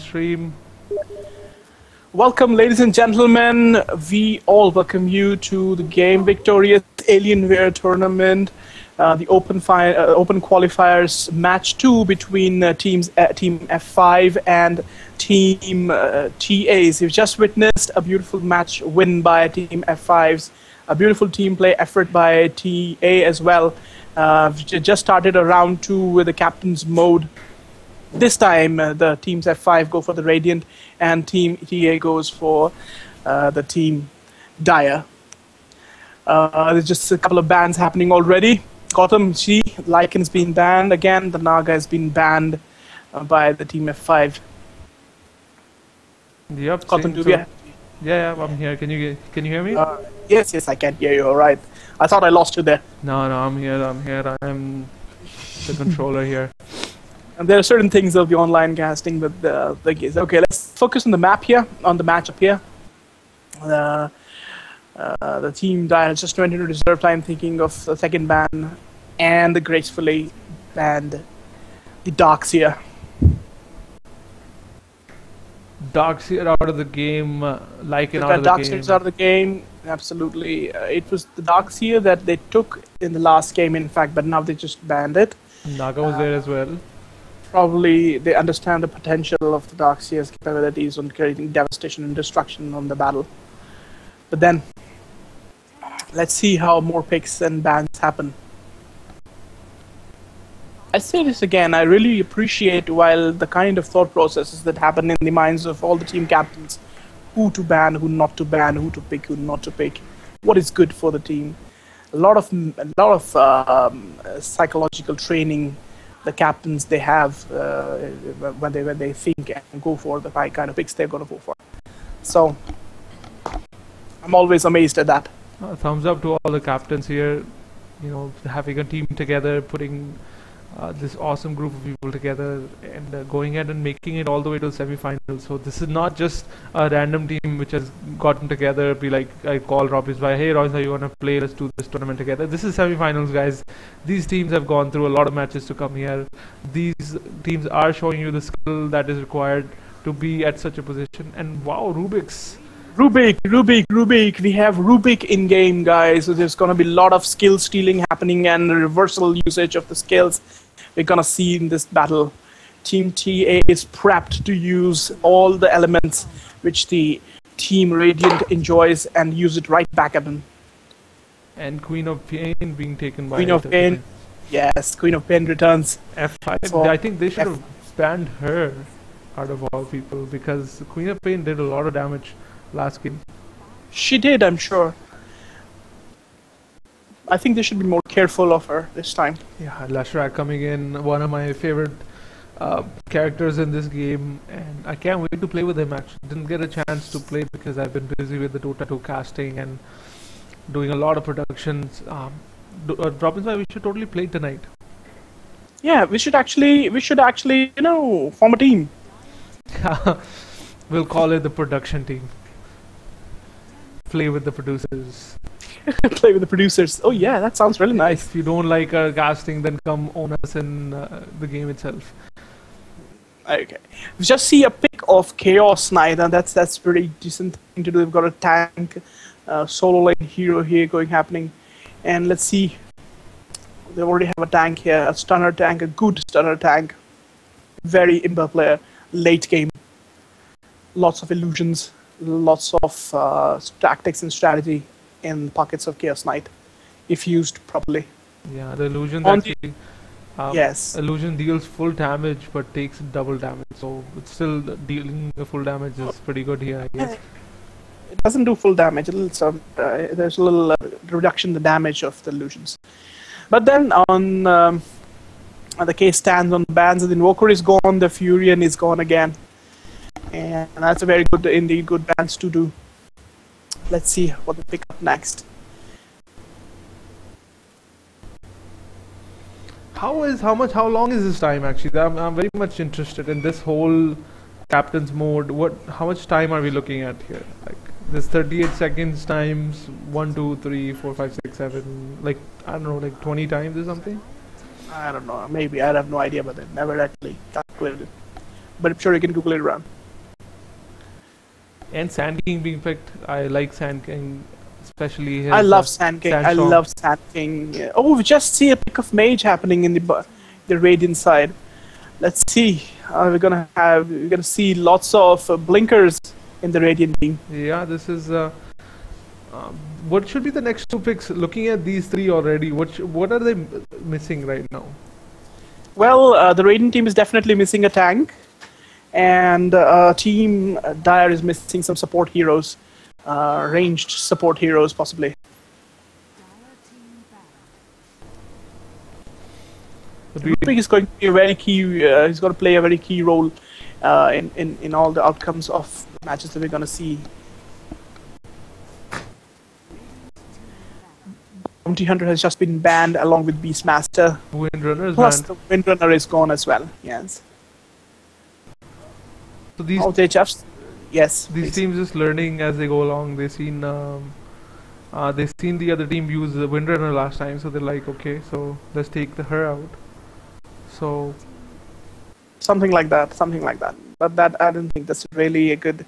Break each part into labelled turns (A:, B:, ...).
A: stream.
B: Welcome, ladies and gentlemen. We all welcome you to the Game Victorious Alienware tournament, the open qualifiers match 2 between Team F5 and Team TAs. You've just witnessed a beautiful match win by Team F5's, a beautiful team play effort by TA as well. Just started a round 2 with the captain's mode. This time, the teams F5 go for the Radiant, and Team TA goes for the Team Dire. There's just a couple of bans happening already. Gotham G, Lycan's been banned again. The Naga has been banned by the Team F5.
A: Yep.
B: Gotham,
A: yeah, I'm here. Can you hear me?
B: Yes, I can hear you. All right. I thought I lost you there.
A: No, I'm here. I'm the controller here.
B: And there are certain things of the online casting, but okay, let's focus on the map here, on the matchup here. The team Dire just went into reserve time thinking of the second ban, and gracefully banned the Darkseer.
A: Darkseer out of the game, Lycan out of the game.
B: Darkseer's out of the game, absolutely. It was the Darkseer that they took in the last game, in fact, but now they just banned it.
A: Naga was there as well.
B: Probably they understand the potential of the Darkseer's capabilities on creating devastation and destruction on the battle. But then, let's see how more picks and bans happen. I say this again, I really appreciate while the kind of thought processes that happen in the minds of all the team captains, who to ban, who not to ban, who to pick, who not to pick, what is good for the team. A lot of psychological training the captains they have when they think and go for the kind of picks they're going to go for. So I'm always amazed at that.
A: Thumbs up to all the captains here. You know, having a team together, putting this awesome group of people together, and going ahead and making it all the way to the semi-finals. So this is not just a random team which has gotten together. Be like, I call Robbie's by, hey Robbie, you want to play? Let's do this tournament together. This is semi-finals, guys. These teams have gone through a lot of matches to come here. These teams are showing you the skill that is required to be at such a position. And wow, Rubik, we have Rubik in game, guys. So there's gonna be a lot of skill stealing happening and reversal usage of the skills we're gonna see in this battle. Team TA is prepped to use all the elements which the Team Radiant enjoys and use it right back at them. And Queen of Pain being taken by
B: Queen of Pain. Yes, Queen of Pain returns.
A: F5. So I think they should have banned her out of all people, because Queen of Pain did a lot of damage last game.
B: She did, I'm sure. I think they should be more careful of her this time.
A: Yeah, Lashrak coming in, one of my favorite characters in this game, and I can't wait to play with him. Actually, didn't get a chance to play because I've been busy with the DOTA2 casting and doing a lot of productions. Robin's why we should totally play tonight.
B: Yeah, we should actually, you know, form a team.
A: We'll call it the production team. Play with the producers.
B: Play with the producers. Oh yeah, that sounds really nice.
A: If you don't like our casting, then come own us in the game itself.
B: Okay. We just see a pic of Chaos Knight, and that's pretty decent thing to do. We've got a tank, solo lane hero here happening, and let's see. They already have a tank here, a stunner tank, a good stunner tank. Very imba player. Late game. Lots of illusions, lots of tactics and strategy in pockets of Chaos Knight, if used properly.
A: Yeah, the illusion actually,
B: yes.
A: Illusion deals full damage but takes double damage, so it's still dealing the full damage is pretty good here, I guess.
B: It doesn't do full damage. There's a little reduction in the damage of the illusions. But then on the case stands on the bans, the Invoker is gone, the Furion is gone again. And that's a very good, indeed good bans to do. Let's see what they pick up next.
A: How long is this time actually? I'm very much interested in this whole captain's mode. How much time are we looking at here? Like this 38 seconds times 1, 2, 3, 4, 5, 6, 7, like I don't know, like 20 times or something?
B: I don't know, maybe, I have no idea, but I never actually calculated it. But I'm sure you can Google it around.
A: And Sand King being picked. I like Sand King, especially his
B: I love Sand King. I
A: Sandstorm.
B: love Sand King. Oh, we just see a pick of Mage happening in the Radiant side. Let's see. We're gonna see lots of blinkers in the Radiant team.
A: Yeah, this is what should be the next two picks? Looking at these three already, what are they missing right now?
B: Well, the Radiant team is definitely missing a tank, and Team Dire is missing some support heroes, ranged support heroes possibly. Rubik is going to be a very key. He's going to play a very key role in all the outcomes of matches that we're going to see. Bounty Hunter has just been banned along with Beastmaster.
A: Windrunner is
B: Plus,
A: banned.
B: the Windrunner is gone as well. Yes.
A: So these
B: Oh, they just yes.
A: these
B: please.
A: teams just learning as they go along. They've seen the other team use the Windrunner last time, so they're like, okay, so let's take her out. So
B: Something like that. Something like that. But that I don't think that's really a good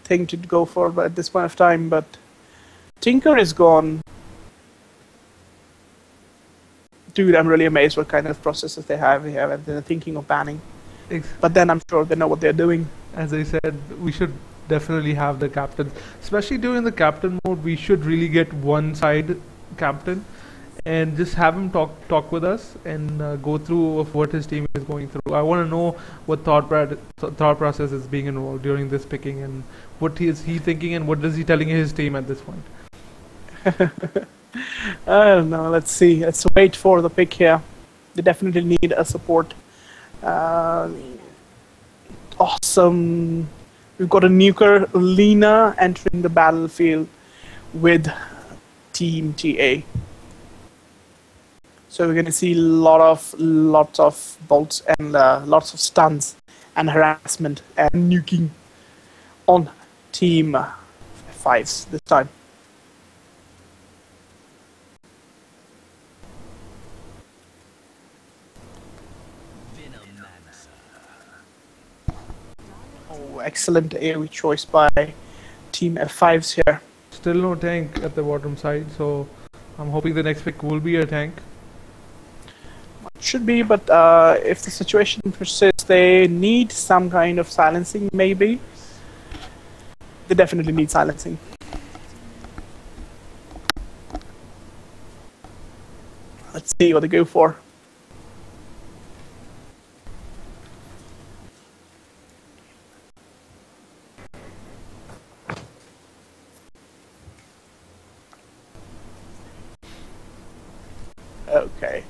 B: thing to go for. But at this point of time, but Tinker is gone. Dude, I'm really amazed what kind of processes they have here, and they're thinking of banning. But then I'm sure they know what they're doing.
A: as I said, we should definitely have the captains, especially during the captain mode. We should really get one side captain and just have him talk with us and go through of what his team is going through. I want to know what thought process is being involved during this picking, and what is he thinking, and what is he telling his team at this point.
B: I don't know. Let's see. Let's wait for the pick here. They definitely need a support. Awesome. We've got a nuker, Lena, entering the battlefield with Team TA. So we're going to see lots of bolts and lots of stuns and harassment and nuking on Team 5s this time. Oh, excellent AoE choice by Team F5s here.
A: Still no tank at the bottom side, so I'm hoping the next pick will be a tank.
B: Should be, but if the situation persists, they need some kind of silencing, maybe. They definitely need silencing. Let's see what they go for. Okay.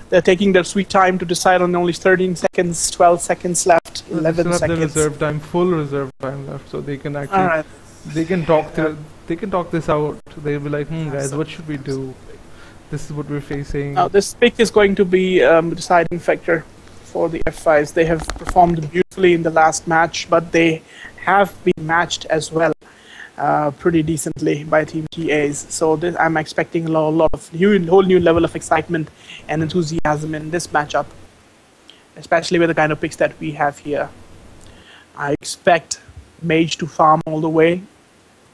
B: They're taking their sweet time to decide on only 13 seconds, 12 seconds left, 11
A: They still have the
B: seconds.
A: reserve time, full reserve time left, so they can actually
B: Alright.
A: they can talk this out. They'll be like, guys, what should we do? This is what we're facing.
B: Now this pick is going to be the deciding factor for the F5s. They have performed beautifully in the last match, but they have been matched as well pretty decently by Team TAs. So I'm expecting a lot of whole new level of excitement and enthusiasm in this matchup, especially with the kind of picks that we have here. I expect Mage to farm all the way,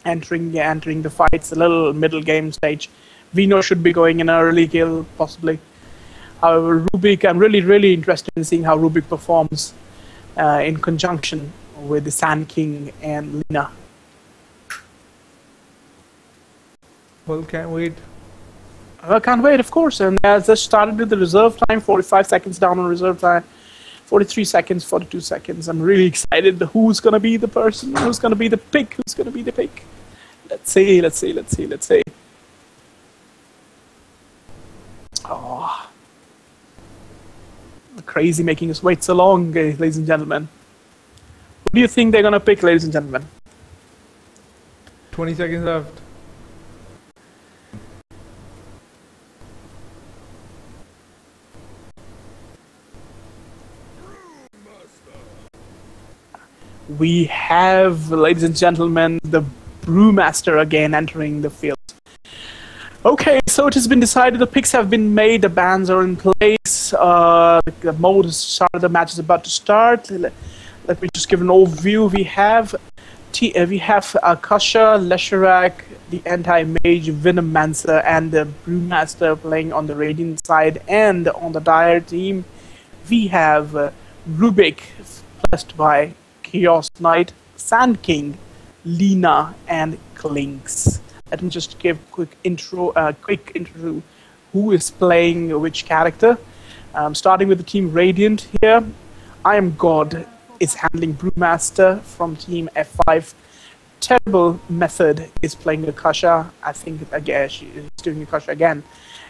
B: entering the fights, a little middle game stage. Vino should be going in an early kill, possibly. However, Rubik, I'm really interested in seeing how Rubik performs in conjunction with the Sand King and Lina.
A: Well, can't wait.
B: I can't wait, of course. And as I started with the reserve time, 45 seconds down on reserve time, 43 seconds, 42 seconds. I'm really excited. Who's going to be the person? Who's going to be the pick? Who's going to be the pick? Let's see. Oh. Crazy making us wait so long, ladies and gentlemen. Who do you think they're going to pick, ladies and gentlemen?
A: 20 seconds left.
B: We have, ladies and gentlemen, the Brewmaster again entering the field. Okay, so it has been decided, the picks have been made, the bans are in place, the mode has started, the match is about to start. Let me just give an overview. We have we have Akasha, Leshrac, the Anti-Mage, Venomancer, and the Brewmaster playing on the Radiant side, and on the Dire team, we have Rubik, blessed by Chaos Knight, Sand King, Lina, and Klinks. Let me just give quick intro to who is playing which character. Starting with the team Radiant here, I Am God is handling Brewmaster from team F5. Terrible Method is playing Akasha. I think again she's doing Akasha again.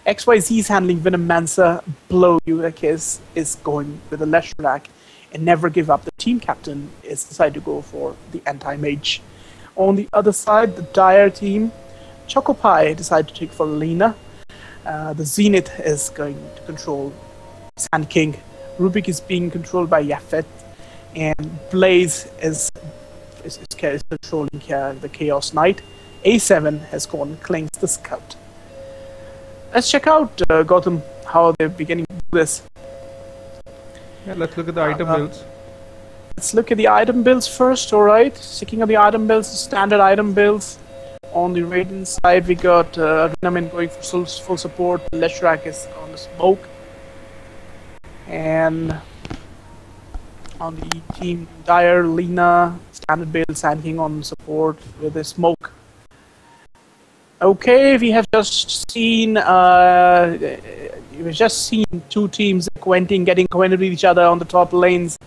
B: XYZ is handling Venomancer. Blow UX is going with the Leshrac. And Never Give Up, the team captain, is decided to go for the Anti-Mage. On the other side, the Dire team, Chocopie decided to take for Lina. The Zenith is going to control Sand King. Rubik is being controlled by Yafet. And Blaze is controlling the Chaos Knight. A7 has gone Clings the Scout. Let's check out Gautam, how they're beginning to do this.
A: Yeah, let's look at the item builds.
B: Let's look at the item builds first, alright. Checking out the item builds, the standard item builds. On the Radiant side, we got Renamin going for full support. Leshrac is on the smoke. And on the team Dire, Lina, standard build, Sand King on support with the smoke. Okay, we have just seen two teams getting acquainted with each other on the top lanes.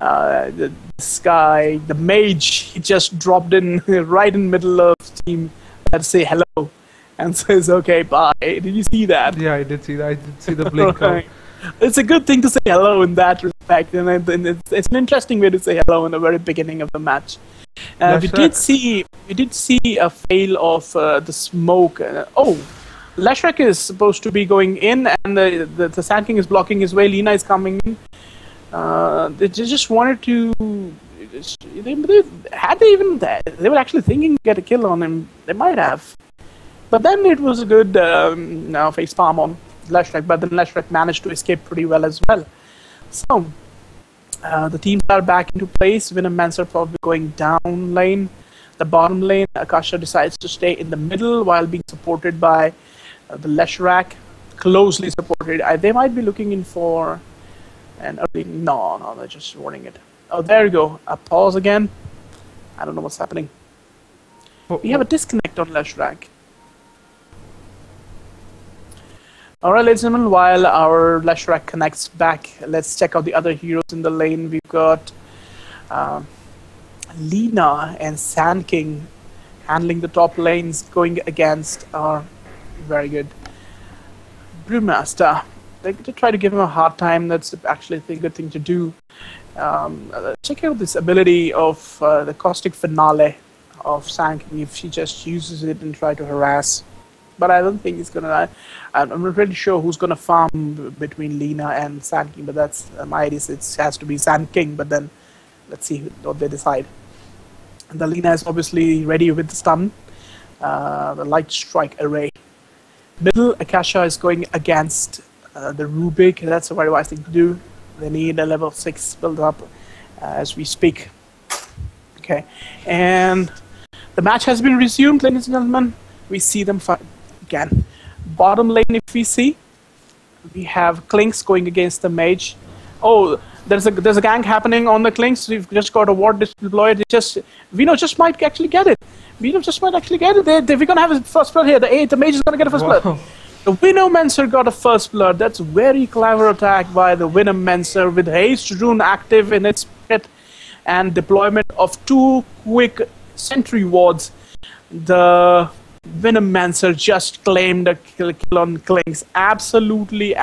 B: This guy, the mage, he just dropped in right in the middle of the team to say hello and says, okay, bye. Did you see that?
A: Yeah, I did see that. I did see the blink.
B: Right. It's a good thing to say hello in that respect, and it's an interesting way to say hello in the very beginning of the match. We did see a fail of the smoke. Leshrac is supposed to be going in, and the Sand King is blocking his way. Lina is coming in. They just wanted to. They were actually thinking to get a kill on him. They might have, but then it was a good face palm on Leshrac. But then Leshrac managed to escape pretty well as well. So the teams are back into place. Venomancer probably going down lane. The bottom lane, Akasha decides to stay in the middle while being supported by the Leshrac, closely supported. They might be looking in for an early. No, they're just warning it. Oh, there you go. A pause again. I don't know what's happening. We have a disconnect on Leshrac. Alright, ladies and gentlemen, while our Leshrac connects back, let's check out the other heroes in the lane. We've got Lina and Sand King handling the top lanes, going against our very good Brewmaster. They try to give him a hard time. That's actually a good thing to do. Check out this ability of the Caustic Finale of Sand King if she just uses it and try to harass. But I don't think it's gonna. I'm not really sure who's gonna farm between Lina and Sand King. But that's my idea. It has to be Sand King. But then let's see what they decide. And the Lina is obviously ready with the stun, the light strike array. Middle Akasha is going against the Rubik. That's a very wise thing to do. They need a level 6 build up as we speak. Okay, and the match has been resumed, ladies and gentlemen. We see them fight again. Bottom lane, if we see, we have Klinks going against the mage. Oh, there's a gank happening on the Klinks. We've just got a ward deployed. Vino just might actually get it. We're gonna have a first blood here. The mage is gonna get a first blood. The Venomancer got a first blood. That's a very clever attack by the Venomancer with haste rune active in its pit and deployment of 2 quick sentry wards. The Venomancer just claimed a kill on Klinks. Absolutely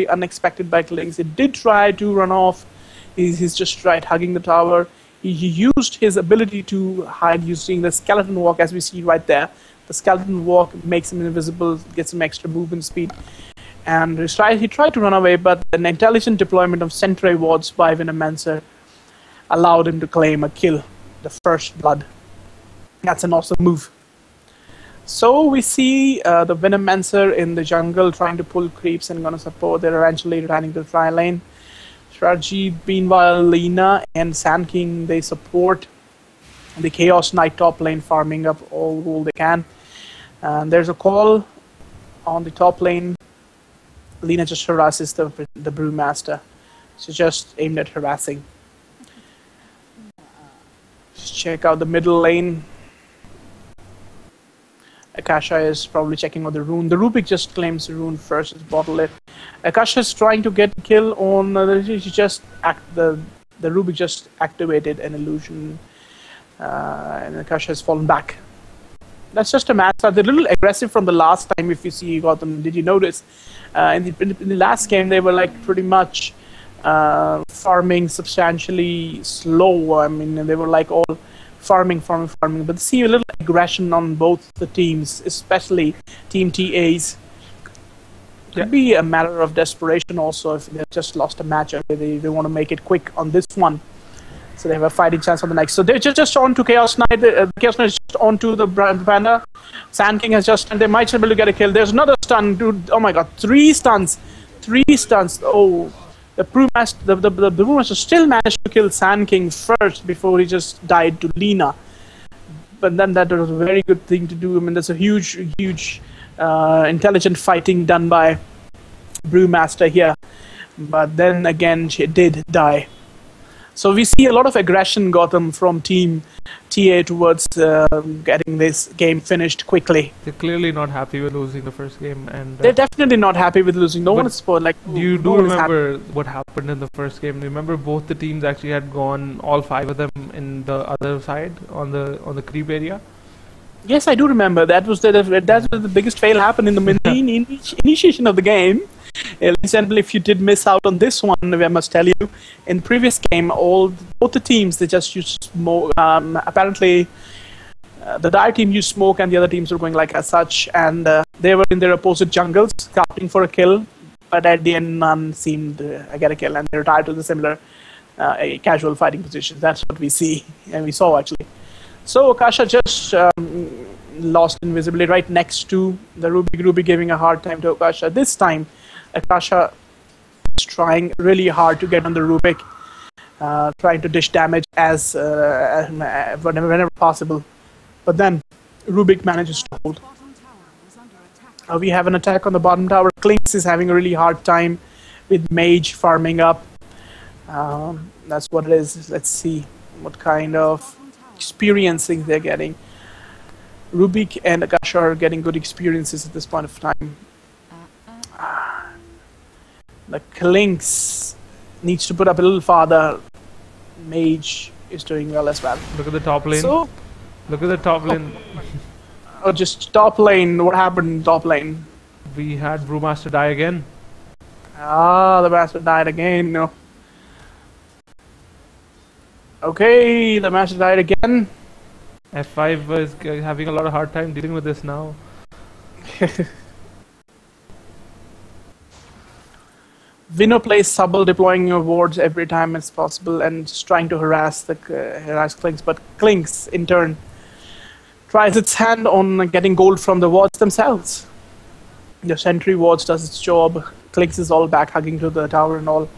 B: unexpected by Klinks. He did try to run off. He's just tried hugging the tower. He used his ability to hide using the skeleton walk, as we see right there. The skeleton walk makes him invisible, gets him extra movement speed. And he tried to run away, but an intelligent deployment of sentry wards by Venomancer allowed him to claim a kill, the first blood. That's an awesome move. So we see the Venomancer in the jungle trying to pull creeps and gonna support. They're eventually running to the tri lane. Strategy, meanwhile, Lina and Sand King, they support The Chaos Knight top lane farming up all gold they can. And there's a call on the top lane. Lina just harasses the Brewmaster. She's just aimed at harassing. Just check out the middle lane. Akasha is probably checking on the rune. The Rubik just claims the rune first. It's bottle it. Akasha is trying to get kill on. The Rubik just activated an illusion, and Akasha has fallen back. That's just a match. They're a little aggressive from the last time. If you see, you got them. Did you notice? In the last game, they were like pretty much farming substantially slow. I mean, they were like all farming. But see a little aggression on both the teams, especially Team TA's. Could be a matter of desperation also if they've just lost a match. They want to make it quick on this one. So they have a fighting chance on the next. So they're just on to Chaos Knight. Chaos Knight is just on to the Panda. Sand King has just... And they might be able to get a kill. There's another stun, dude. Oh my god. 3 stuns. 3 stuns. Oh. The Brewmaster still managed to kill Sand King first before he just died to Lina. But then that was a very good thing to do. I mean, there's a huge intelligent fighting done by Brewmaster here. But then again, she did die. So we see a lot of aggression, Gotham, from Team TA towards getting this game finished quickly.
A: They're clearly not happy with losing the first game, and
B: they're definitely not happy with losing. No one is like.
A: You do remember what happened in the first game? Remember, both the teams actually had gone, all 5 of them, in the other side on the creep area. Yes, I do remember. That was the biggest fail happened in the initiation of the game. Example, if you did miss out on this one, I must tell you, in the previous game, both the teams, they just used smoke. Apparently, the Dire team used smoke, and the other teams were going like as such, and they were in their opposite jungles, scouting for a kill, but at the end, none seemed to get a kill, and they retired to the similar casual fighting positions. That's what we see, and we saw actually. So Akasha just lost invisibility right next to the Ruby giving a hard time to Akasha. This time, Akasha is trying really hard to get on the Rubik, trying to dish damage as whenever possible. But then Rubik manages to hold. We have an attack on the bottom tower. Clinks is having a really hard time with Mage farming up. That's what it is. Let's see what kind of experiencing they're getting. Rubik and Akasha are getting good experiences at this point of time. The Clinks needs to put up a little farther. Mage is doing well as well. Look at the top lane.
B: So,
A: look at the top lane.
B: Oh, just top lane. What happened in top lane?
A: We had Brewmaster die again.
B: Ah, the master died again. No. Okay, the master died again.
A: F5 is having a lot of hard time dealing with this now.
B: Vino plays Subble, deploying your wards every time it's possible and just trying to harass Clinks, but Clinks in turn tries its hand on getting gold from the wards themselves. The sentry wards does its job. Clinks is all back hugging to the tower and all.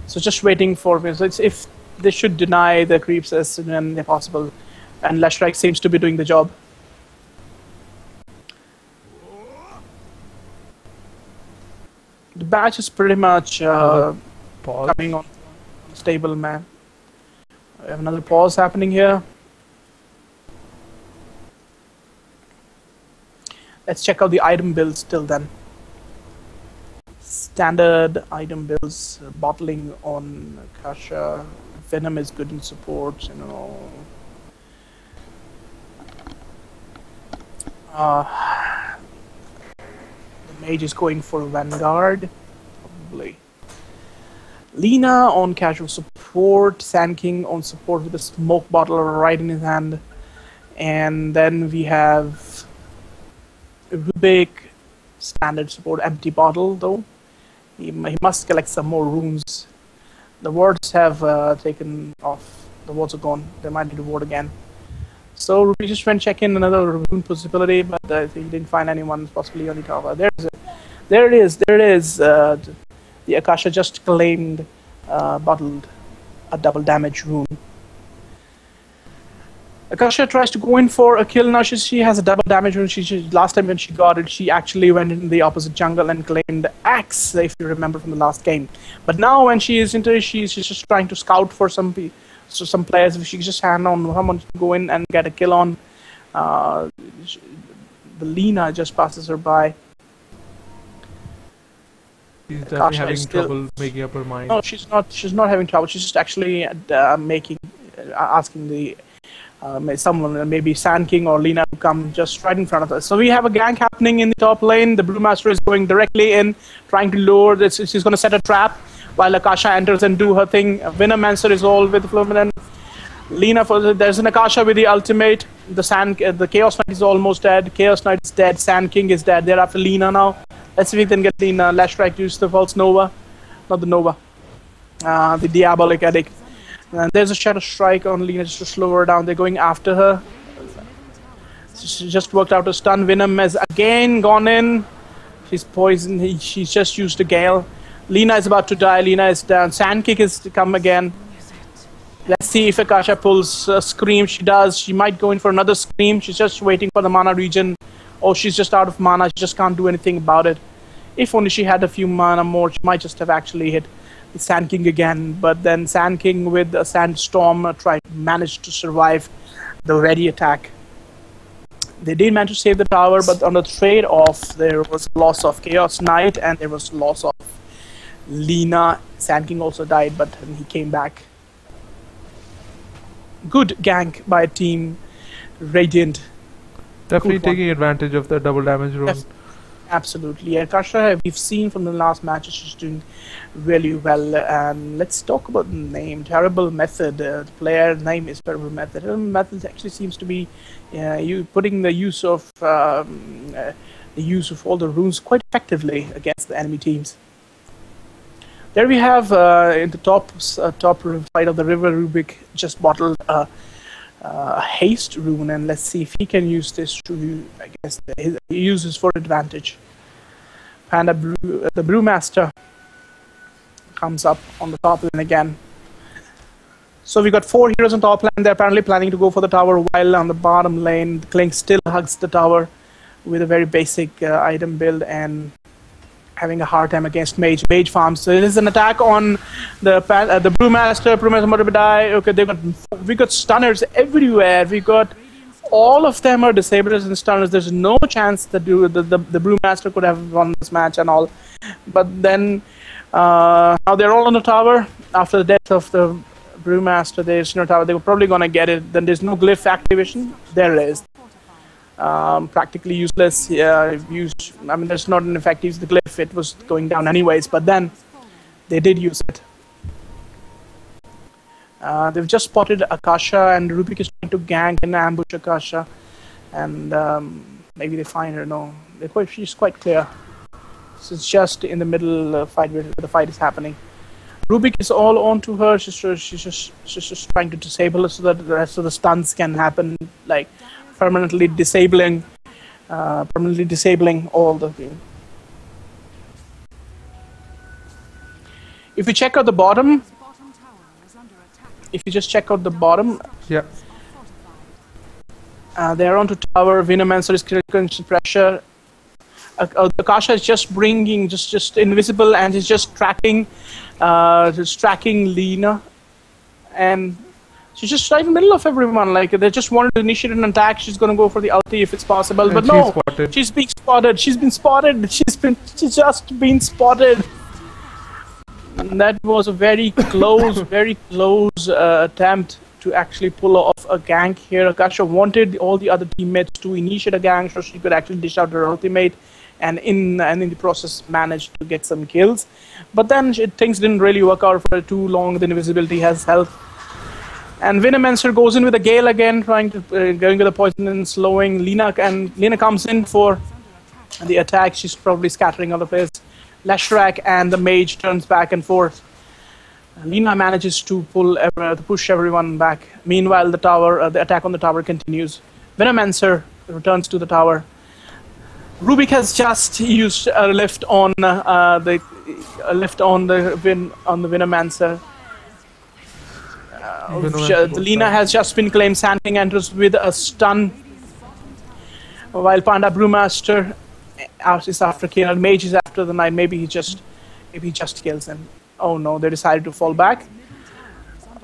B: So just waiting for so if they should deny the creeps as soon as possible, and Leshrac seems to be doing the job. The batch is pretty much coming on stable, man. We have another pause happening here. Let's check out the item builds till then. Standard item builds, bottling on Akasha. Venom is good in support, you know. The mage is going for Vanguard, probably. Lina on casual support, Sand King on support with a smoke bottle right in his hand. And then we have Rubik, standard support, empty bottle though. He must collect some more runes. The wards have taken off. The wards are gone. They might need to ward again. So Ruby just went check in another rune possibility, but he didn't find anyone possibly on the tower. There it is. The Akasha just claimed bottled a double damage rune. Akasha tries to go in for a kill now. She has a double damage when last time when she got it, she actually went in the opposite jungle and claimed Axe, if you remember from the last game. But now when she is into it, she's just trying to scout for some players. If she can just hand on someone to go in and get a kill on, the Lina just passes her by.
A: She's definitely having trouble making up her mind.
B: No, she's not. She's not having trouble. She's just actually asking the someone, maybe Sand King or Lina, to come just right in front of us. So we have a gank happening in the top lane. The Brewmaster is going directly in, trying to lure this. She's going to set a trap while Akasha enters and do her thing. Venomancer is all with Fluminense. Lina there's an Akasha with the ultimate. The Chaos Knight is almost dead. Chaos Knight is dead. Sand King is dead. They're after Lina now. Let's see if we can get Lina. Lash Strike use the false Nova. Not the Nova. The Diabolic Edict. And there's a Shadow Strike on Lina just to slow her down. They're going after her. She just worked out a stun. Venom has again gone in. She's poisoned. She's just used a Gale. Lina is about to die. Lina is down. Sand Kick is to come again. Let's see if Akasha pulls a Scream. She does. She might go in for another Scream. She's just waiting for the mana regen. Oh, she's just out of mana. She just can't do anything about it. If only she had a few mana more, she might just have actually hit the Sand King again. But then Sand King with a Sandstorm managed to survive the ready attack. They did manage to save the tower, but on the trade-off, there was loss of Chaos Knight and there was loss of Lina. Sand King also died, but he came back. Good gank by Team Radiant.
A: Definitely taking advantage of the double damage rule.
B: Absolutely. Akasha, we've seen from the last matches, she's doing really well. Let's talk about the name. Terrible Method. The player name is Terrible Method. Terrible Method actually seems to be you putting the use of all the runes quite effectively against the enemy teams. There we have in the top side of the river, Rubik just bottled a haste rune, and let's see if he can use this to, I guess, he uses for advantage. Panda the Brewmaster comes up on the top lane again. So we got 4 heroes on top lane. They're apparently planning to go for the tower, while on the bottom lane, Clink still hugs the tower with a very basic item build and having a hard time against Mage. Mage farms. So it is an attack on the Brewmaster. Brewmaster about to die. Okay, we got stunners everywhere. We got all of them are disablers and stunners. There's no chance that the Brewmaster could have won this match and all. But then now they're all on the tower. After the death of the Brewmaster, there's no tower. They were probably gonna get it. Then there's no glyph activation. There is. Practically useless. I mean, there's not an effect. Use the glyph. It was going down anyways. But then they did use it. They've just spotted Akasha, and Rubik is trying to gank and ambush Akasha, and maybe they find her. No, she's quite clear. This is just in the middle fight where the fight is happening. Rubik is all onto her. She's just trying to disable her so that the rest of the stuns can happen, like permanently disabling all the thing. If you check out the bottom,
A: yeah,
B: they're onto tower. Venomancer is critical pressure. Akasha is just bringing, just invisible, and is just tracking Lina, and she's just right in the middle of everyone. Like, they just wanted to initiate an attack. She's gonna go for the ulti if it's possible, but no, she's being spotted. She's just been spotted. And that was a very close, attempt to actually pull off a gank here. Akasha wanted all the other teammates to initiate a gank so she could actually dish out her ultimate, and in the process managed to get some kills. But then things didn't really work out for too long. The invisibility has helped. And Venomancer goes in with a Gale again, trying to going with the poison and slowing Lina, and Lina comes in for the attack. She's probably scattering other players. Leshrak and the Mage turns back and forth. Lina manages to push everyone back. Meanwhile, the attack on the tower continues. Venomancer returns to the tower. Rubik has just used a lift on the Venomancer. Lina has just been claimed. Sand King enters with a stun, while Panda Brewmaster is after Kill. Mage is after the Knight. Maybe he just kills him. Oh no, they decided to fall back.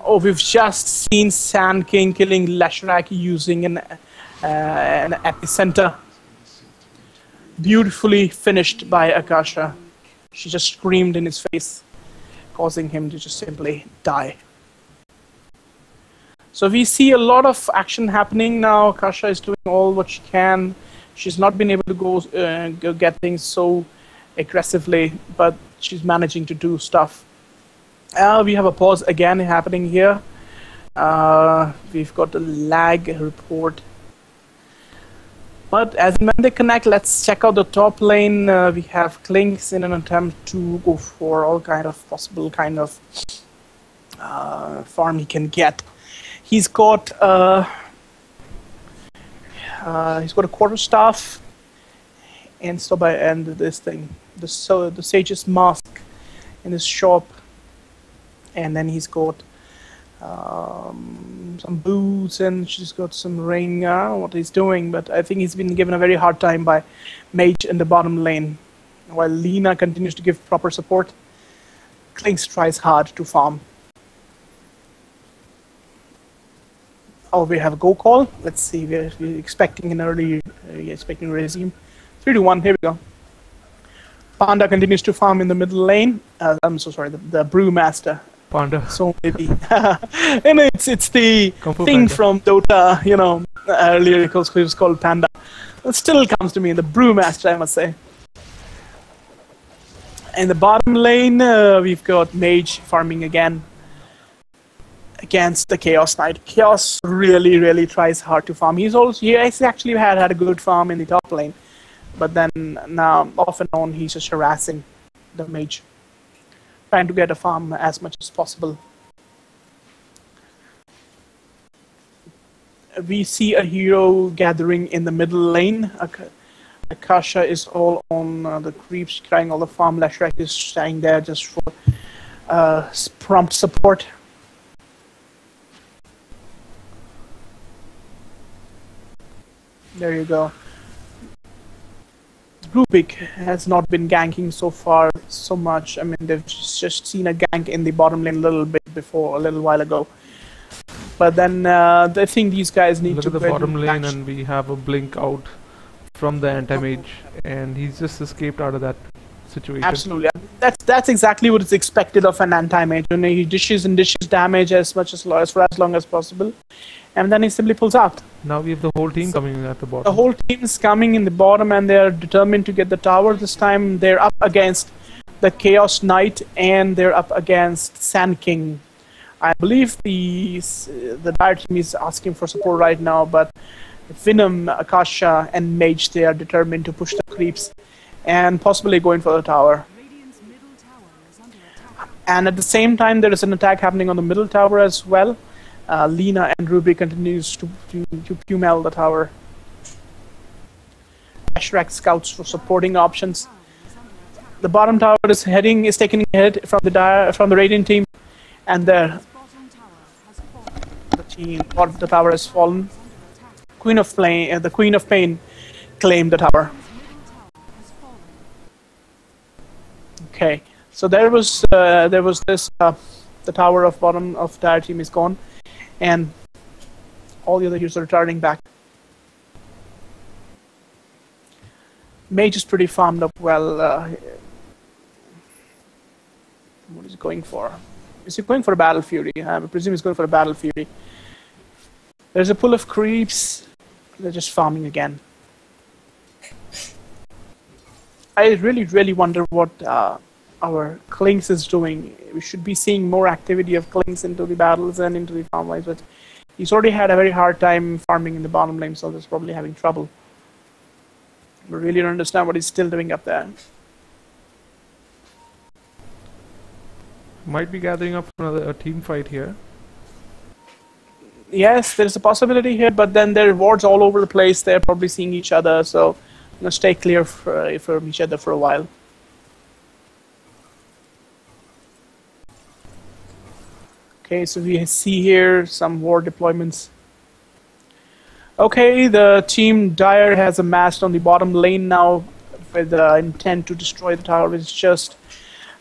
B: Oh, we've just seen Sand King killing Leshrac using an epicenter. Beautifully finished by Akasha. She just screamed in his face, causing him to just simply die. So we see a lot of action happening now. Akasha is doing all what she can. She's not been able to go get things so aggressively, but she's managing to do stuff. We have a pause again happening here. We've got a lag report. But as and when they connect, let's check out the top lane. We have Klinks in an attempt to go for all kind of possible kind of farm he can get. He's got a quarterstaff and this thing, the Sage's Mask in his shop, and then he's got some boots, and she's got some ring. I don't know what he's doing, but I think he's been given a very hard time by Mage in the bottom lane, while Lina continues to give proper support. Klinks tries hard to farm. Oh, we have a go call. Let's see. We're expecting an early, expecting a resume. 3-1. Here we go. Panda continues to farm in the middle lane. I'm so sorry. The Brewmaster.
A: Panda.
B: So maybe. And it's the
A: Kung Fu
B: thing
A: Panda.
B: from Dota. You know, earlier it was called Panda. It still comes to me. The Brewmaster, I must say. In the bottom lane, we've got Mage farming again against the Chaos Knight. Chaos really tries hard to farm. He actually had a good farm in the top lane, but then now off and on he's just harassing the Mage, trying to get a farm as much as possible. We see a hero gathering in the middle lane. Akasha is all on the creeps, trying all the farm. Leshrac is staying there just for prompt support. There you go. Rubik has not been ganking so far so much. I mean, they've just seen a gank in the bottom lane a little while ago. But then I think these guys need to
A: look at the bottom lane, and we have a blink out from the anti-mage, and he's just escaped out of that situation.
B: Absolutely. That's exactly what is expected of an anti-mage. You know, he dishes damage for as long as possible, and then he simply pulls out.
A: Now we have the whole team coming at the bottom.
B: The whole team is coming in the bottom, and they're determined to get the tower. This time they're up against the Chaos Knight, and they're up against Sand King. I believe the Dire team is asking for support right now, but Venom, Akasha, and Mage, they are determined to push the creeps and possibly going for the tower. And at the same time, there is an attack happening on the middle tower as well. Lina and Ruby continues to pummel the tower. Leshrac scouts for supporting options. The bottom tower is taking a hit from the Radiant team, and there the tower has fallen. The Queen of Pain claimed the tower. Okay, so there was this the tower of bottom of Dire team is gone, and all the other heroes are returning back. Mage is pretty farmed up well. What is he going for? Is he going for a Battle Fury? I presume he's going for a Battle Fury. There's a pull of creeps. They're just farming again. I really wonder what our Klinks is doing. We should be seeing more activity of Klinks into the battles and into the farm lines, but he's already had a very hard time farming in the bottom lane, so he's probably having trouble. I really don't understand what he's still doing up there.
A: Might be gathering up for a team fight here.
B: Yes, there's a possibility here, but then there are wards all over the place. They're probably seeing each other, so stay clear from each other for a while. Okay, so we see here some war deployments. Okay, the team Dire has amassed on the bottom lane now with the intent to destroy the tower. It's just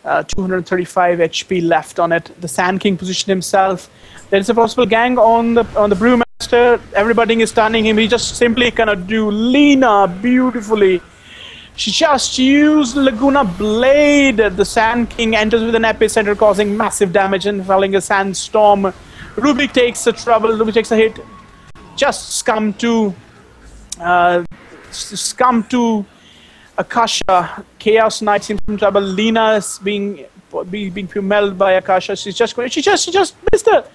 B: 235 HP left on it. The Sand King positioned himself. There is a possible gang on the Brewmaster. Everybody is stunning him. He just simply cannot do Lina beautifully. She just used Laguna Blade. The Sand King enters with an epicenter, causing massive damage and falling a sandstorm. Rubik takes a trouble. Rubik takes a hit. Just scum to Akasha. Chaos Knight seems in trouble. Lina is being pummeled by Akasha. She just missed her.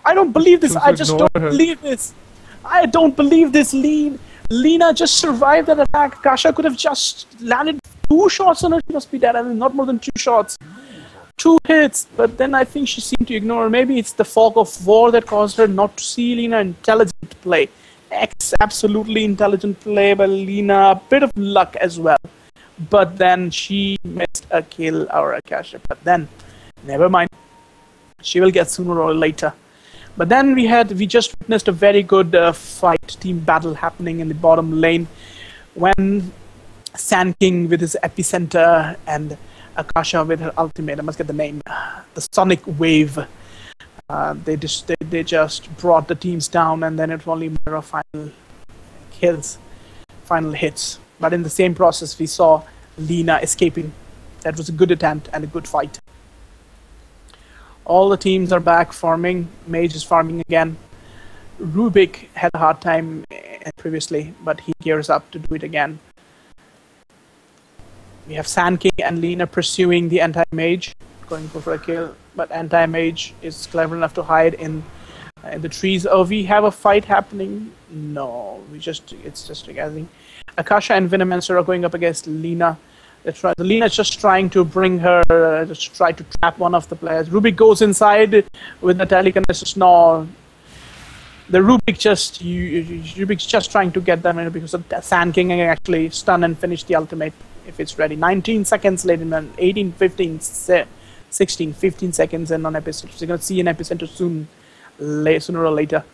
B: I don't believe this. I just don't believe this. I don't believe this. Lina just survived that attack. Akasha could have just landed 2 shots on her. She must be dead. I mean, not more than 2 shots. 2 hits. But then I think she seemed to ignore her. Maybe it's the fog of war that caused her not to see Lina. Intelligent play. Absolutely intelligent play by Lina. A bit of luck as well. But then she missed a kill, our Akasha. But then, never mind. She will get sooner or later. But then we just witnessed a very good team battle happening in the bottom lane when Sand King with his epicenter and Akasha with her ultimate, I must get the name, the Sonic Wave. They just brought the teams down, and then it was only a matter of final kills, final hits. But in the same process, we saw Lina escaping. That was a good attempt and a good fight. All the teams are back farming. Mage is farming again. Rubik had a hard time previously, but he gears up to do it again. We have Sand King and Lina pursuing the anti-mage, going for a kill, but anti-mage is clever enough to hide in the trees. Oh, we have a fight happening. No, it's just a gathering. Akasha and Venomancer are going up against Lina. Lina is just trying to bring her, just try to trap one of the players. Rubik goes inside with the telekinesis. No, the Rubik's just trying to get them in because the Sand King can actually stun and finish the ultimate if it's ready. 19 seconds later, man. 18, 15, 16, 15 seconds in on epicenter. So you're going to see an epicenter sooner or later.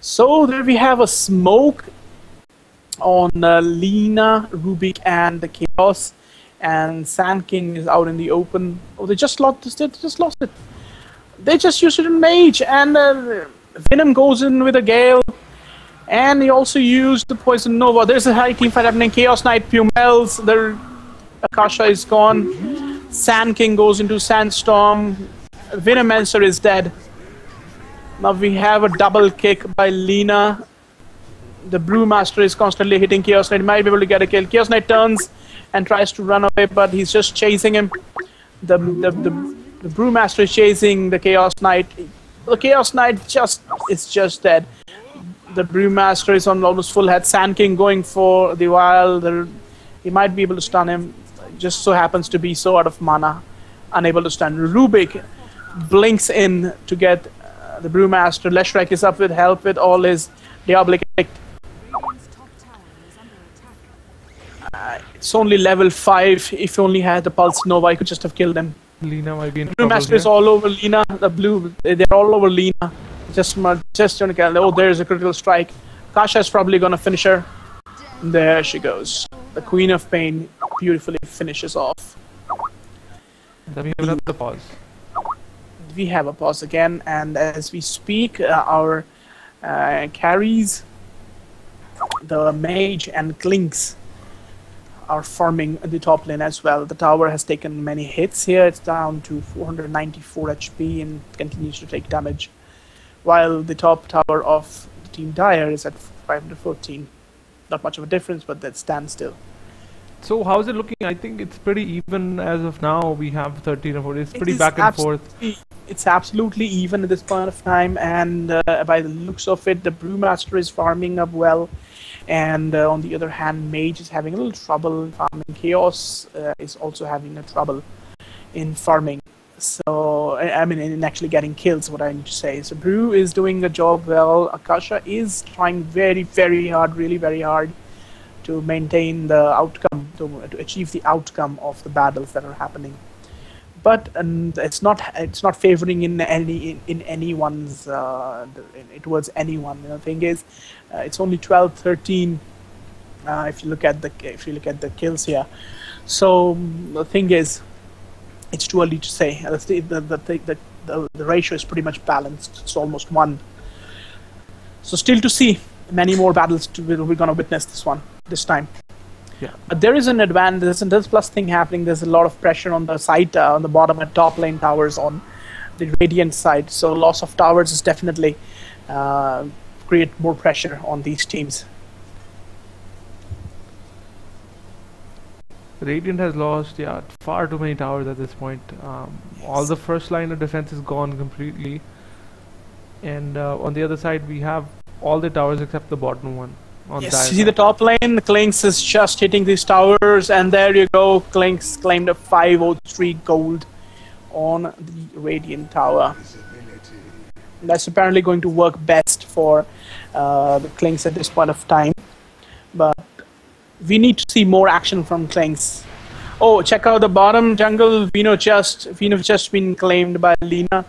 B: So there we have a smoke on Lina, Rubik, and the Chaos. And Sand King is out in the open. Oh, they just lost it. They just used it in Mage, and Venom goes in with a Gale. And he also used the Poison Nova. There's a high team fight happening. Chaos Knight pummels. The Akasha is gone. Sand King goes into Sandstorm. Venomancer is dead. Now we have a double kick by Lina. The Brewmaster is constantly hitting Chaos Knight. He might be able to get a kill. Chaos Knight turns and tries to run away, but he's just chasing him. The Brewmaster is chasing the Chaos Knight. The Chaos Knight is just dead. The Brewmaster is on almost full health. Sand King going for the while. He might be able to stun him. Just so happens to be so out of mana, unable to stun. Rubik blinks in to get the Brewmaster. Leshrac is up with help with all his Diabolic. It's only level 5. If only had the Pulse Nova, I could just have killed him.
A: Lina might be in
B: trouble. Brewmaster is all over Lina. They're all over Lina. Just trying to kill. Oh, there's a critical strike. Kasha is probably gonna finish her. There she goes. The Queen of Pain beautifully finishes off.
A: Then we have another pause.
B: We have a pause again, and as we speak, our carries, the Mage and Clinks, are farming the top lane as well. The tower has taken many hits here. It's down to 494 HP and continues to take damage, while the top tower of the Team Dire is at 514. Not much of a difference, but that stands still.
A: So how is it looking? I think it's pretty even as of now. We have 13 or 14. It's pretty back and forth.
B: It's absolutely even at this point of time, and by the looks of it, the Brewmaster is farming up well. And on the other hand, Mage is having a little trouble farming. Chaos is also having a trouble in farming. So, I mean, in actually getting kills, what I need to say. So, Brew is doing the job well. Akasha is trying very, very hard, really very hard to maintain the outcome, to achieve the outcome of the battles that are happening. but it's not favoring in anyone's towards anyone. The thing is, it's only 12-13 if you look at the kills here. So the thing is, it's too early to say. The ratio is pretty much balanced. It's almost 1. So still to see. Many more battles we're going to witness this time.
A: Yeah.
B: But there is an advantage. There's plus thing happening. There's a lot of pressure on the side, on the bottom and top lane towers on the Radiant side. So loss of towers is definitely create more pressure on these teams.
A: Radiant has lost, far too many towers at this point. All the first line of defense is gone completely, and on the other side we have all the towers except the bottom one.
B: Yes, you see the top lane, Klinks is just hitting these towers, and there you go, Klinks claimed a 503 gold on the Radiant tower. That's apparently going to work best for the Klinks at this point of time, but we need to see more action from Klinks. Oh, check out the bottom jungle. Vino just been claimed by Lina.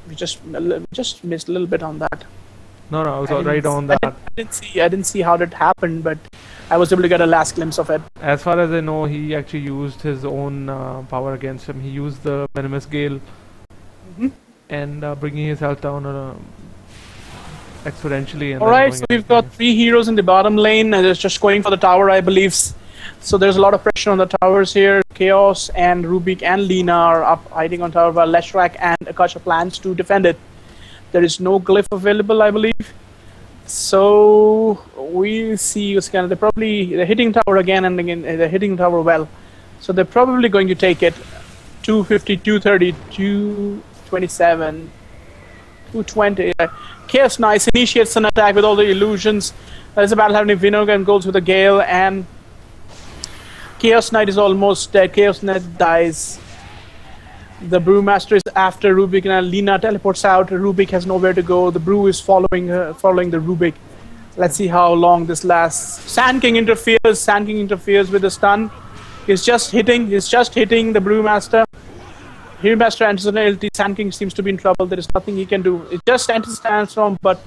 B: We just missed a little bit on that.
A: No, I was right on that.
B: I didn't see how that happened, but I was able to get a last glimpse of it.
A: As far as I know, he actually used his own power against him. He used the Venomous Gale and bringing his health down exponentially.
B: Alright, so we've got 3 heroes in the bottom lane, and it's just going for the tower, I believe. So there's a lot of pressure on the towers here. Chaos and Rubik and Lina are up hiding on tower, while Leshrac and Akasha plans to defend it. There is no glyph available, I believe. So we'll see what's kind of. They're hitting tower again and again. They're hitting tower well. So they're probably going to take it. 250, 230, 227, 220. Chaos Knight initiates an attack with all the illusions. There's a battle happening. Vinogan goes with a Gale, and Chaos Knight is almost dead. Chaos Knight dies. The Brewmaster is after Rubik, and Lina teleports out. Rubik has nowhere to go. The Brew is following the Rubik. Let's see how long this lasts. Sand King interferes. Sand King interferes with a stun. He's just hitting the Brewmaster. Brewmaster enters an ulti. Sand King seems to be in trouble. There is nothing he can do. It just enters Sandstorm, but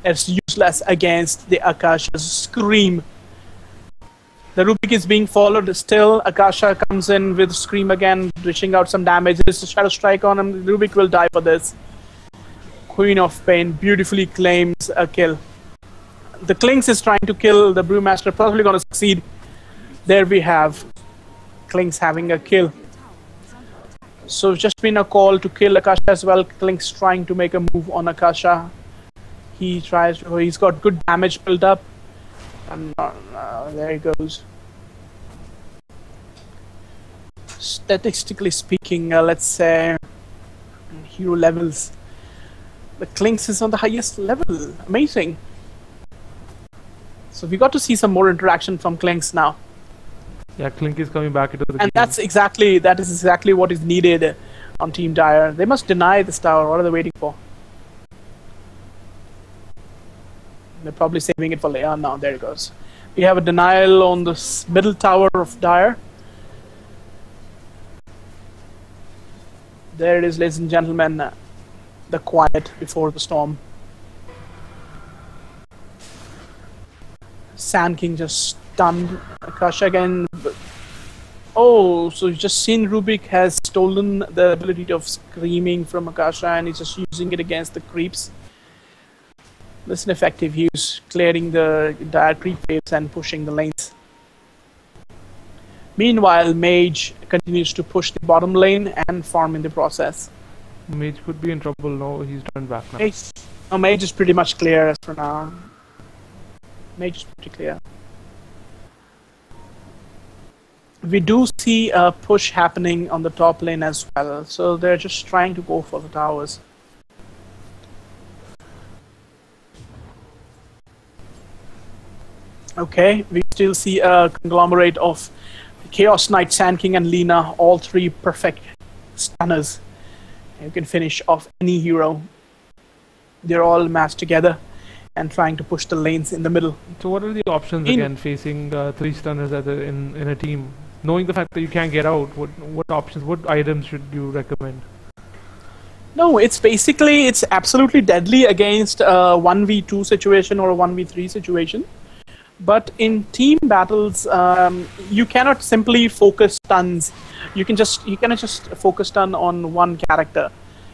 B: it's useless against the Akasha's Scream. The Rubik is being followed still. Akasha comes in with Scream again, dishing out some damage. There's a Shadow Strike on him. Rubik will die for this. Queen of Pain beautifully claims a kill. The Klinks is trying to kill the Brewmaster, probably going to succeed. There we have Klinks having a kill. So it's just been a call to kill Akasha as well. Klinks trying to make a move on Akasha. He's got good damage built up. And there he goes. Statistically speaking, let's say hero levels, the Klinks is on the highest level. Amazing. So we got to see some more interaction from Klinks now.
A: Yeah, Klink is coming back into the game.
B: And that is exactly what is needed on Team Dire. They must deny this tower. What are they waiting for? They're probably saving it for later. Now there it goes. We have a denial on this middle tower of Dire. There it is, ladies and gentlemen. The quiet before the storm. Sand King just stunned Akasha again. Oh, so you've just seen Rubik has stolen the ability of screaming from Akasha, and he's just using it against the creeps. This is an effective use, clearing the dire creep waves and pushing the lanes. Meanwhile, Mage continues to push the bottom lane and farm in the process.
A: Mage could be in trouble now. He's turned back now.
B: Mage is pretty much clear as for now. Mage is pretty clear. We do see a push happening on the top lane as well, so they're just trying to go for the towers. Okay, we still see a conglomerate of Chaos Knight, Sand King, and Lina, all 3 perfect stunners. You can finish off any hero. They're all massed together and trying to push the lanes in the middle.
A: So what are the options again facing 3 stunners in a team? knowing the fact that you can't get out, what options, what items should you recommend?
B: No, it's basically, it's absolutely deadly against a 1v2 situation or a 1v3 situation. But in team battles, you cannot simply focus stuns. You cannot just focus stun on one character.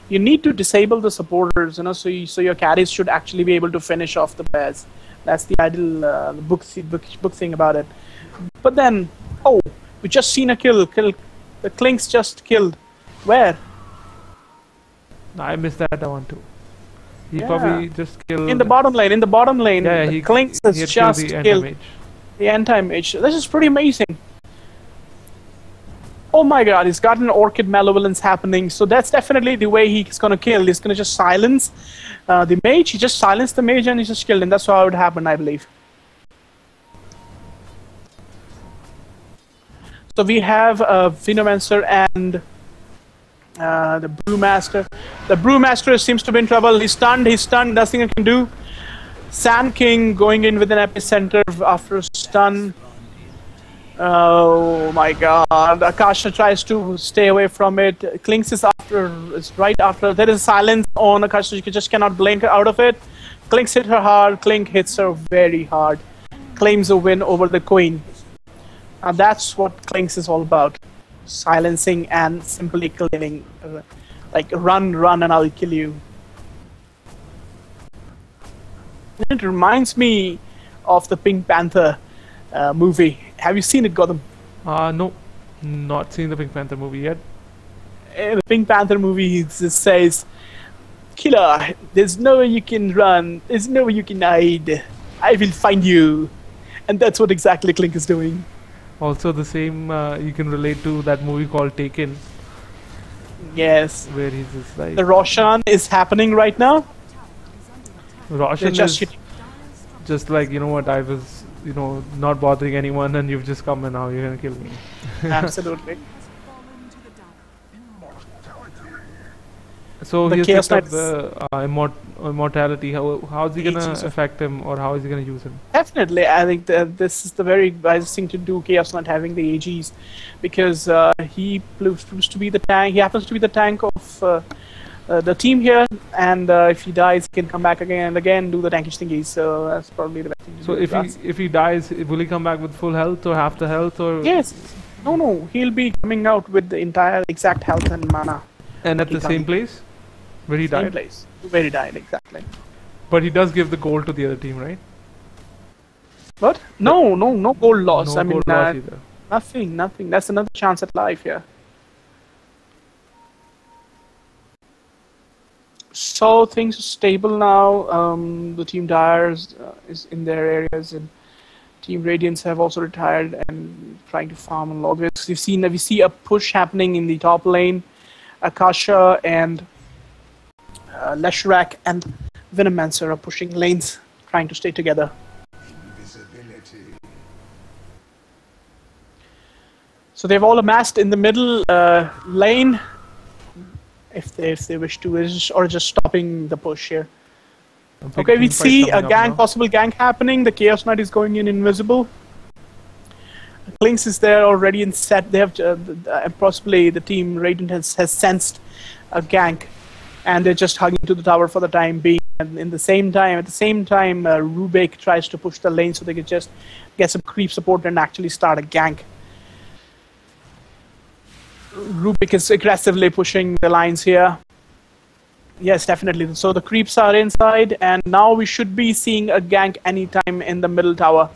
B: You need to disable the supporters, you know, so your carries should actually be able to finish off the pairs. That's the ideal book thing about it. But then, oh, we just seen a kill. The Clink's just killed. Where?
A: I missed that one too. He probably just killed...
B: In the bottom lane,
A: Yeah,
B: the Clinks has just killed the anti-mage. This is pretty amazing. Oh my god, he's got an Orchid Malevolence happening, so that's definitely the way he's gonna kill. He's gonna just silence the mage. He just silenced the mage and he just killed him. That's how it would happen, I believe. So we have Venomancer and the Brewmaster. The Brewmaster seems to be in trouble. He's stunned, nothing I can do. Sand King going in with an epicenter after a stun. Oh my god. Akasha tries to stay away from it. Klinks is right after. There is silence on Akasha. She just cannot blink out of it. Klinks hit her hard. Klink hits her very hard. Claims a win over the Queen. And that's what Klinks is all about. Silencing and simply killing. Like, run and I'll kill you. It reminds me of the Pink Panther movie. Have you seen it, Gotham?
A: No, not seen the Pink Panther movie yet.
B: In the Pink Panther movie, it just says, "Killer, there's nowhere you can run. There's nowhere you can hide. I will find you." And that's what exactly Klink is doing.
A: Also, the same you can relate to that movie called Taken.
B: Yes.
A: Where he's just like...
B: The Roshan is happening right now.
A: Roshan is just like, you know what, I was, you know, not bothering anyone and you've just come and now you're gonna kill me.
B: Absolutely.
A: So
B: The
A: he's
B: Chaos
A: picked up
B: Knight
A: the immortality. How's he gonna affect him, or how is he gonna use him?
B: Definitely, I think that this is the very wise thing to do. Chaos Knight having the AGs, because he proves to be the tank. He happens to be the tank of the team here, and if he dies, he can come back again and again, do the tankish thingies. So that's probably the best thing to do.
A: So if he dies, will he come back with full health or half the health, or?
B: Yes. No, he'll be coming out with the entire exact health and mana.
A: And at the same place where he died?
B: Same place where he died, exactly.
A: But he does give the gold to the other team, right?
B: What? No gold loss.
A: No
B: I mean,
A: gold loss either.
B: nothing. That's another chance at life here. So things are stable now. The Team Dire is in their areas, and Team Radiance have also retired and trying to farm on loggers. We see a push happening in the top lane. Akasha and Leshrac and Venomancer are pushing lanes, trying to stay together. So they've all amassed in the middle lane, if they wish to, or just stopping the push here. Okay, we see a possible gank happening. The Chaos Knight is going in invisible. Klinks is there already in set. They have possibly the team Radiant has sensed a gank, and they're just hugging to the tower for the time being. And at the same time, Rubik tries to push the lane so they can just get some creep support and actually start a gank. Rubik is aggressively pushing the lines here. Yes, definitely. So the creeps are inside, and now we should be seeing a gank anytime in the middle tower.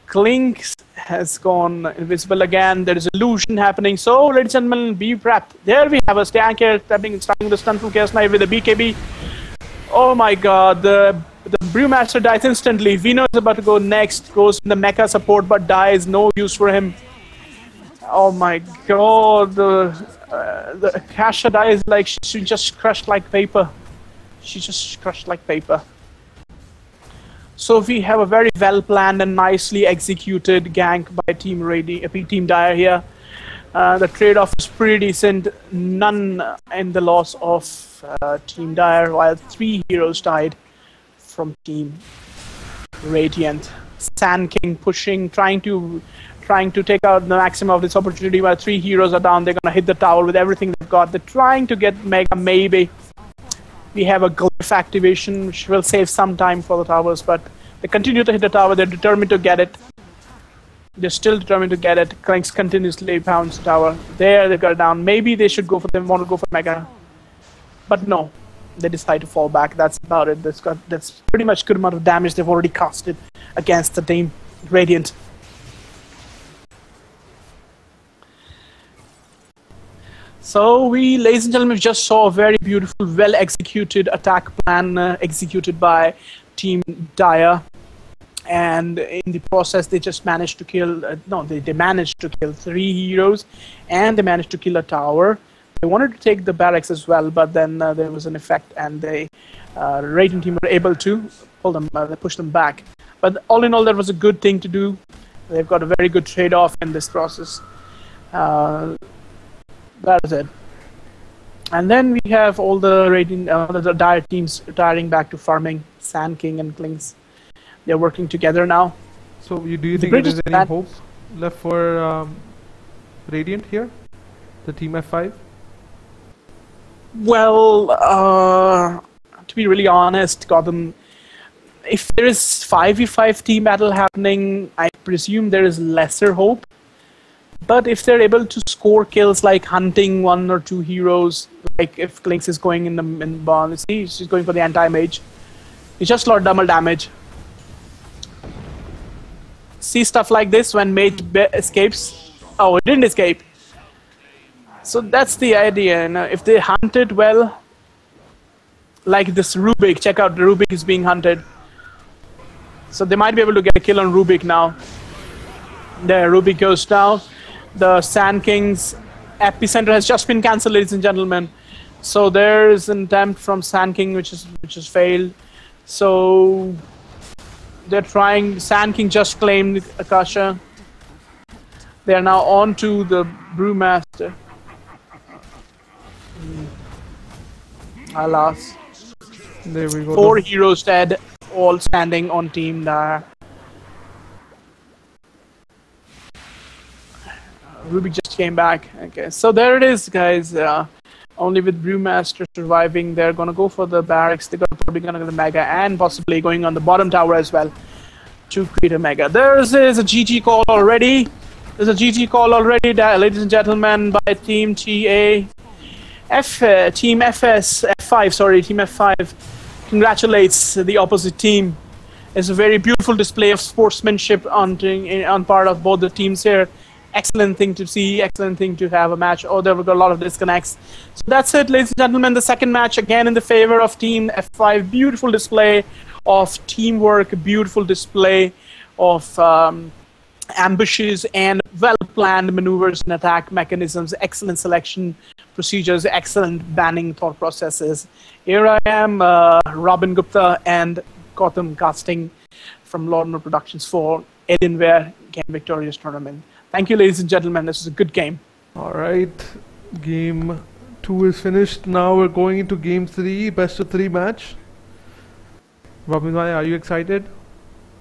B: Klinks has gone invisible again. There is illusion happening. So, ladies and gentlemen, be prepped. There we have a tank here, starting the stun from Chaos Knight with a BKB. Oh my god, the Brewmaster dies instantly. Vino is about to go next, goes in the mecha support but dies. No use for him. Oh my god, the Akasha dies like she just crushed like paper. She just crushed like paper. So we have a very well planned and nicely executed gank by Team Dire here. The trade-off is pretty decent. None in the loss of Team Dire, while 3 heroes died from Team Radiant. Sand King pushing, trying to trying to take out the maximum of this opportunity. While 3 heroes are down, they're gonna hit the tower with everything they've got. They're trying to get Mega, maybe. We have a glyph activation, which will save some time for the towers, but they continue to hit the tower. They're determined to get it. They're still determined to get it. Clanks continuously pounds the tower. There, they've got it down. Maybe they should go for them, want to go for Mega. But no, they decide to fall back. That's about it. That's pretty much good amount of damage they've already casted against the team Radiant. So we, ladies and gentlemen, just saw a very beautiful, well-executed attack plan executed by Team Dire. And in the process, they just managed to kill, they managed to kill 3 heroes, and they managed to kill a tower. They wanted to take the barracks as well, but then there was an effect, and the Radiant team were able to pull them, push them back. But all in all, that was a good thing to do. They've got a very good trade-off in this process. That is it. And then we have all the Radiant, the Dire teams retiring back to farming. Sand King and Klings. They're working together now.
A: So do you think there is any hope left for Radiant here? The Team F5?
B: Well, to be really honest, Gotham, if there is 5v5 team battle happening, I presume there is lesser hope. But if they're able to score kills like hunting 1 or 2 heroes, like if Klings is going in the bond, see, she's going for the anti-mage. It's just a lot of double damage. See stuff like this when mage escapes. Oh, it didn't escape. So that's the idea. And if they hunt it well, like this Rubik, check out the Rubik is being hunted. So they might be able to get a kill on Rubik now. There, Rubik goes down. The Sand King's epicenter has just been cancelled, ladies and gentlemen. So there is an attempt from Sand King which has failed. So they're trying. Sand King just claimed Akasha. They are now on to the Brewmaster. Alas.
A: There we go.
B: 4 heroes dead, all standing on Team Dire. Rubik just came back. Okay, so there it is, guys. Only with Brewmaster surviving, they're gonna go for the barracks. They're probably gonna get the Mega and possibly going on the bottom tower as well to create a Mega. There's a GG call already. There's a GG call already, ladies and gentlemen, by Team TA. Team F5, sorry, Team F5 congratulates the opposite team. It's a very beautiful display of sportsmanship on part of both the teams here. Excellent thing to see, excellent thing to have a match. Oh, there were a lot of disconnects. So that's it, ladies and gentlemen. The second match, again in the favor of Team F5. Beautiful display of teamwork, beautiful display of ambushes and well-planned maneuvers and attack mechanisms, excellent selection procedures, excellent banning thought processes. Here I am, Robin Gupta and Gautam casting from Lord Productions for Alienware Game Victorious Tournament. Thank you, ladies and gentlemen. This is a good game.
A: Alright, game 2 is finished. Now we're going into game 3, best of 3 match. Robin, are you excited?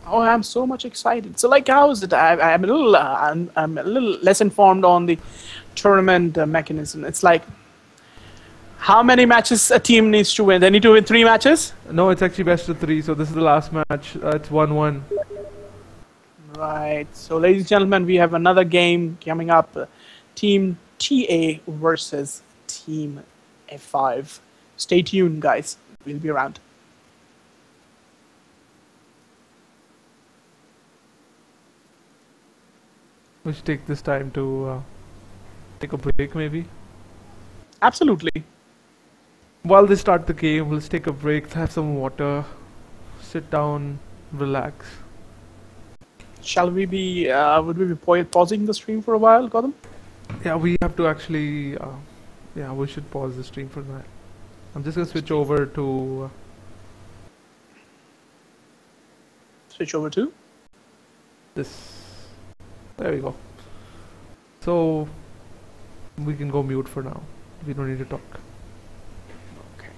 B: Oh, I'm so much excited. So, like, how is it? I'm a little, I'm a little less informed on the tournament mechanism. It's like, how many matches a team needs to win? They need to win 3 matches?
A: No, it's actually best of 3. So this is the last match. It's 1-1.
B: Right. So, ladies and gentlemen, we have another game coming up. Team TA versus Team F5. Stay tuned, guys. We'll be around.
A: We should take this time to take a break, maybe.
B: Absolutely.
A: While they start the game, let's take a break, have some water, sit down, relax.
B: Shall we be, would we be pausing the stream for a while, Gautam?
A: Yeah, we have to actually, yeah, we should pause the stream for that. I'm just gonna switch over to...
B: Switch over to?
A: this. There we go. So, we can go mute for now. We don't need to talk.
B: Okay.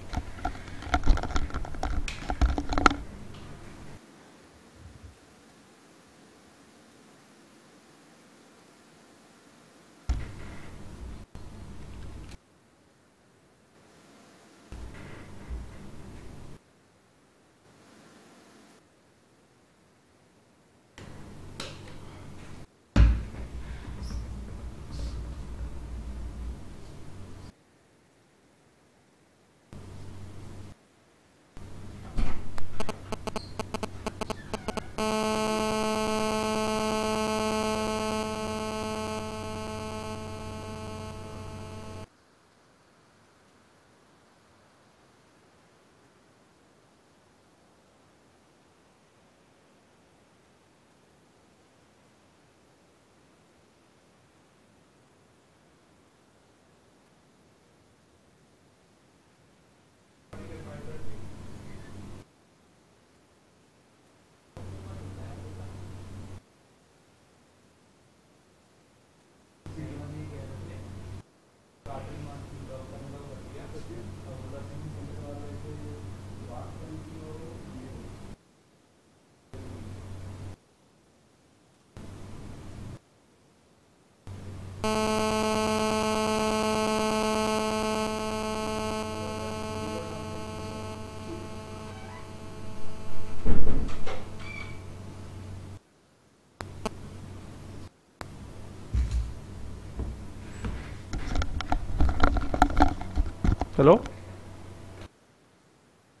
A: Hello?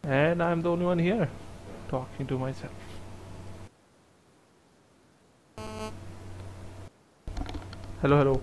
A: And I'm the only one here talking to myself. Hello, hello.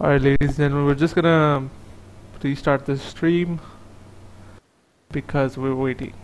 A: Alright, ladies and gentlemen, we're just gonna restart the stream because we're waiting.